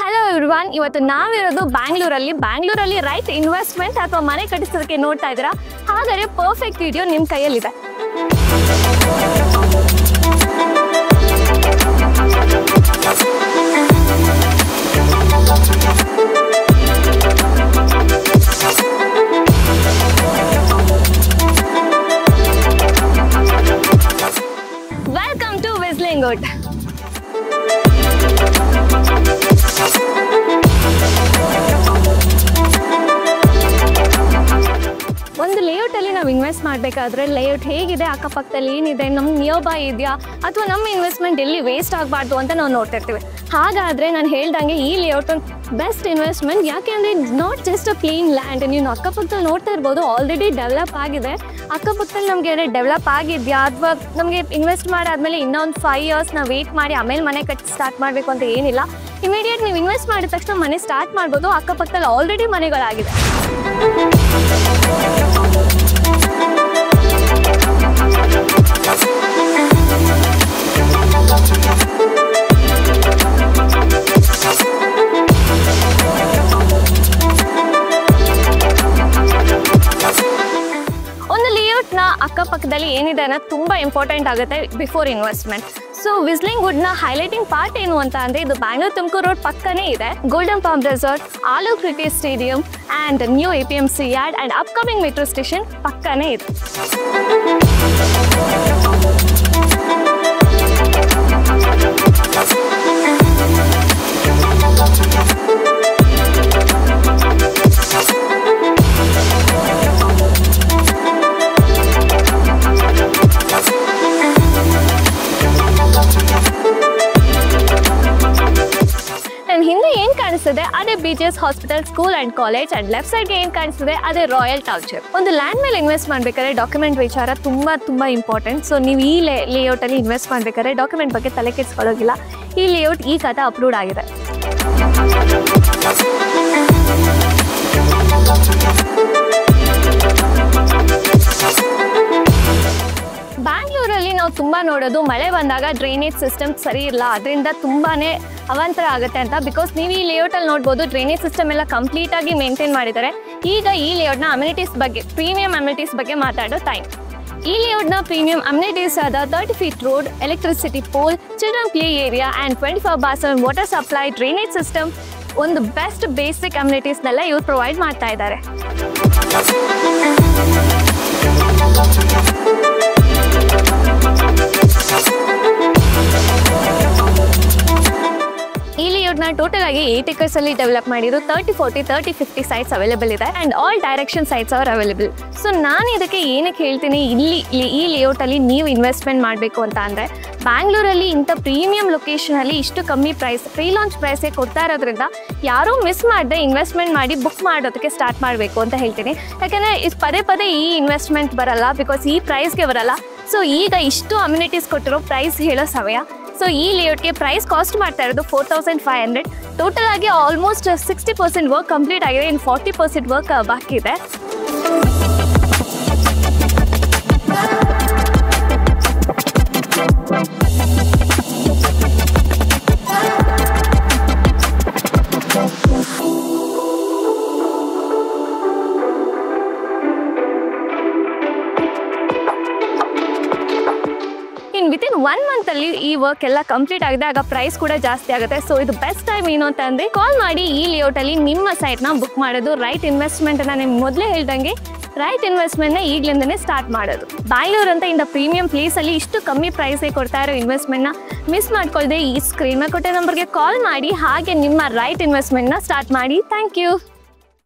Hello everyone, ಇವತ್ತು ನಾವಿರೋದು ಬ್ಯಾಂಗ್ಳೂರಲ್ಲಿ ರೈಟ್ ಇನ್ವೆಸ್ಟ್ಮೆಂಟ್ ಅಥವಾ ಮನೆ ಕಟ್ಟಿಸೋದಕ್ಕೆ ನೋಡ್ತಾ ಇದ್ದೀರಾ. ಹಾಗಾದ್ರೆ ಪರ್ಫೆಕ್ಟ್ ವಿಡಿಯೋ ನಿಮ್ಮ ಕೈಯಲ್ಲಿದೆ. Welcome to Whistling Wood. ಒಂದು ಲೇಔಟಲ್ಲಿ ನಾವು ಇನ್ವೆಸ್ಟ್ ಮಾಡಬೇಕಾದ್ರೆ ಲೇಔಟ್ ಹೇಗಿದೆ, ಅಕ್ಕಪಕ್ಕದಲ್ಲಿ ಏನಿದೆ, ನಮ್ಮ ನಿಯರ್ ಬೈ ಇದೆಯಾ ಅಥವಾ ನಮ್ಮ ಇನ್ವೆಸ್ಟ್ಮೆಂಟ್ ಎಲ್ಲಿ ವೇಸ್ಟ್ ಆಗಬಾರ್ದು ಅಂತ ನಾವು ನೋಡ್ತಿರ್ತೀವಿ. ಹಾಗಾದರೆ ನಾನು ಹೇಳ್ದಂಗೆ ಈ ಲೇಔಟ್ ಒಂದು ಬೆಸ್ಟ್ ಇನ್ವೆಸ್ಟ್ಮೆಂಟ್. ಯಾಕೆ ಅಂದರೆ not just a clean land. ನೀವು ಅಕ್ಕಪಕ್ಕದಲ್ಲಿ ನೋಡ್ತಾ ಇರ್ಬೋದು, ಆಲ್ರೆಡಿ ಡೆವಲಪ್ ಆಗಿದೆ. ಅಕ್ಕಪಕ್ಕದಲ್ಲಿ ನಮಗೆ ಡೆವಲಪ್ ಆಗಿದೆಯಾ ಅಥವಾ ನಮಗೆ ಇನ್ವೆಸ್ಟ್ ಮಾಡಾದ್ಮೇಲೆ ಇನ್ನೊಂದು 5 years ನಾವು ವೇಟ್ ಮಾಡಿ ಆಮೇಲೆ ಮನೆ ಕಟ್ಟಿ ಸ್ಟಾರ್ಟ್ ಮಾಡಬೇಕು ಅಂತ ಏನಿಲ್ಲ. ಇಮಿಡಿಯೇಟ್ ನೀವು ಇನ್ವೆಸ್ಟ್ ಮಾಡಿದ ತಕ್ಷಣ ಮನೆ ಸ್ಟಾರ್ಟ್ ಮಾಡ್ಬೋದು. ಅಕ್ಕಪಕ್ಕದಲ್ಲಿ ಆಲ್ರೆಡಿ ಮನೆಗಳಾಗಿದೆ. ಒಂದು ಲೇಔಟ್ನ ಅಕ್ಕಪಕ್ಕದಲ್ಲಿ ಏನಿದೆ ಅನ್ನೋದು ತುಂಬ ಇಂಪಾರ್ಟೆಂಟ್ ಆಗುತ್ತೆ ಬಿಫೋರ್ ಇನ್ವೆಸ್ಟ್ಮೆಂಟ್. ಸೊ ವಿಸ್ಲಿಂಗ್ ವುಡ್ನ ಹೈಲೈಟಿಂಗ್ ಪಾರ್ಟ್ ಏನು ಅಂತ ಅಂದರೆ, ಇದು ಬ್ಯಾಂಗ್ಳೂರ್ ತುಮಕೂರು ರೋಡ್ ಪಕ್ಕನೇ ಇದೆ. Golden palm resort, Alur cricket stadium and new APMC yard and upcoming metro station ಪಕ್ಕನೇ ಇದೆ. ಹಿಂದೆ ಏನು ಕಾಣಿಸ್ತದೆ ಅದೇ BGS hospital, school and college. And left ಸೈಡ್ಗೆ ಏನು ಕಾಣಿಸ್ತದೆ ಅದೇ ರಾಯಲ್ ಟೌನ್ಶಿಪ್. ಒಂದು ಲ್ಯಾಂಡ್ ಮೇಲೆ ಇನ್ವೆಸ್ಟ್ ಮಾಡಬೇಕಾದ್ರೆ ಡಾಕ್ಯುಮೆಂಟ್ ವಿಚಾರ ತುಂಬ ಇಂಪಾರ್ಟೆಂಟ್. ಸೊ ನೀವು ಈ ಲೇಔಟಲ್ಲಿ ಇನ್ವೆಸ್ಟ್ ಮಾಡಬೇಕಾದ್ರೆ ಡಾಕ್ಯುಮೆಂಟ್ ಬಗ್ಗೆ ತಲೆ ಕೆಡಿಸ್ಕೊಳ್ಳೋಗಿಲ್ಲ. ಈ ಲೇಔಟ್ ಈ ಖಾತೆ ಅಪ್ರೂವ್ಡ್ ಆಗಿದೆ. ಬ್ಯಾಂಗ್ಳೂರಲ್ಲಿ ನಾವು ತುಂಬ ನೋಡೋದು, ಮಳೆ ಬಂದಾಗ ಡ್ರೈನೇಜ್ ಸಿಸ್ಟಮ್ ಸರಿ ಇಲ್ಲ, ಅದರಿಂದ ತುಂಬಾ ಅವಾಂತರ ಆಗುತ್ತೆ ಅಂತ. ಬಿಕಾಸ್ ನೀವು ಈ ಲೇಔಟಲ್ಲಿ ನೋಡ್ಬೋದು, ಡ್ರೈನೇಜ್ ಸಿಸ್ಟಮ್ ಎಲ್ಲ ಕಂಪ್ಲೀಟಾಗಿ ಮೇಂಟೈನ್ ಮಾಡಿದ್ದಾರೆ. ಈಗ ಈ ಲೇಔಟ್ನ ಅಮ್ಯುನಿಟೀಸ್ ಬಗ್ಗೆ, ಪ್ರೀಮಿಯಂ ಅಮ್ಯುನಿಟೀಸ್ ಬಗ್ಗೆ ಮಾತಾಡೋ ಟೈಮ್. ಈ ಲೇಔಟ್ನ ಪ್ರೀಮಿಯಂ ಅಮ್ಯುನಿಟೀಸ್ ಆದ 30 feet road, electricity pole, children play area and 24/7 water supply, drainage system, ಒಂದು ಬೆಸ್ಟ್ ಬೇಸಿಕ್ ಅಮ್ಯುನಿಟೀಸ್ನೆಲ್ಲ ಇವ್ರು ಪ್ರೊವೈಡ್ ಮಾಡ್ತಾ ಇದ್ದಾರೆ. ಈ ಲೇಔಟ್ನ ಟೋಟಲ್ ಆಗಿ 8 acres ಅಲ್ಲಿ ಡೆವಲಪ್ ಮಾಡಿದ್ದು. 30, 40, 30, 50 ಸೈಟ್ಸ್ ಅವೈಲೇಬಲ್ ಇದೆ and all direction sites are available. So ನಾನು ಇದಕ್ಕೆ ಏನಕ್ಕೆ ಹೇಳ್ತೀನಿ, ಈ ಲೇಔಟಲ್ಲಿ ನೀವು ಇನ್ವೆಸ್ಟ್ಮೆಂಟ್ ಮಾಡಬೇಕು ಅಂತ ಅಂದರೆ, ಬ್ಯಾಂಗ್ಳೂರಲ್ಲಿ ಇಂಥ ಪ್ರೀಮಿಯಂ ಲೊಕೇಶನಲ್ಲಿ ಇಷ್ಟು ಕಮ್ಮಿ ಪ್ರೈಸ್, ಪ್ರೀ ಲಾಂಚ್ ಪ್ರೈಸೇ ಕೊಡ್ತಾ ಇರೋದ್ರಿಂದ ಯಾರೂ ಮಿಸ್ ಮಾಡದೆ ಇನ್ವೆಸ್ಟ್ಮೆಂಟ್ ಮಾಡಿ ಬುಕ್ ಮಾಡೋದಕ್ಕೆ ಸ್ಟಾರ್ಟ್ ಮಾಡಬೇಕು ಅಂತ ಹೇಳ್ತೀನಿ. ಯಾಕೆಂದರೆ ಪದೇ ಈ ಇನ್ವೆಸ್ಟ್ಮೆಂಟ್ ಬರಲ್ಲ, ಬಿಕಾಸ್ ಈ ಪ್ರೈಸ್ಗೆ ಬರಲ್ಲ. ಸೊ ಈಗ ಇಷ್ಟು ಅಮ್ಯುನಿಟೀಸ್ ಕೊಟ್ಟಿರೋ ಪ್ರೈಸ್ ಹೇಳೋ ಸಮಯ. ಸೊ ಈ ಲೇಔಟ್ಗೆ ಪ್ರೈಸ್ ಕಾಸ್ಟ್ ಮಾಡ್ತಾ ಇರೋದು 4500. ಟೋಟಲ್ ಆಗಿ ಆಲ್ಮೋಸ್ಟ್ 60% ವರ್ಕ್ ಕಂಪ್ಲೀಟ್ ಆಗಿದೆ. ಇನ್ನು 40% ವರ್ಕ್ ಬಾಕಿ ಇದೆ. ವಿತಿನ್ 1 month ಅಲ್ಲಿ ಈ ವರ್ಕ್ ಎಲ್ಲ ಕಂಪ್ಲೀಟ್ ಆಗಿದೆ. ಆಗ ಪ್ರೈಸ್ ಕೂಡ ಜಾಸ್ತಿ ಆಗುತ್ತೆ. ಸೊ ಇದು ಬೆಸ್ಟ್ ಟೈಮ್ ಏನು ಅಂತ ಅಂದರೆ, ಕಾಲ್ ಮಾಡಿ ಈ ಲೇಔಟಲ್ಲಿ ನಿಮ್ಮ ಸೈಟ್ನ ಬುಕ್ ಮಾಡೋದು. ರೈಟ್ ಇನ್ವೆಸ್ಟ್ಮೆಂಟನ್ನು ನಿಮ್ಗೆ ಮೊದಲೇ ಹೇಳ್ದಂಗೆ ರೈಟ್ ಇನ್ವೆಸ್ಟ್ಮೆಂಟ್ನ ಈಗಲಿಂದನೇ ಸ್ಟಾರ್ಟ್ ಮಾಡೋದು. ಬ್ಯಾಂಗ್ಳೂರ್ ಅಂತ ಇಂಥ ಪ್ರೀಮಿಯಂ ಪ್ಲೇಸಲ್ಲಿ ಇಷ್ಟು ಕಮ್ಮಿ ಪ್ರೈಸೇ ಕೊಡ್ತಾ ಇರೋ ಇನ್ವೆಸ್ಟ್ಮೆಂಟ್ನ ಮಿಸ್ ಮಾಡ್ಕೊಳ್ದೆ ಈ ಸ್ಕ್ರೀನ್ ಮೇಲೆ ಕೊಟ್ಟೆ ನಂಬರ್ಗೆ ಕಾಲ್ ಮಾಡಿ, ಹಾಗೆ ನಿಮ್ಮ ರೈಟ್ ಇನ್ವೆಸ್ಟ್ಮೆಂಟ್ನ ಸ್ಟಾರ್ಟ್ ಮಾಡಿ. Thank you.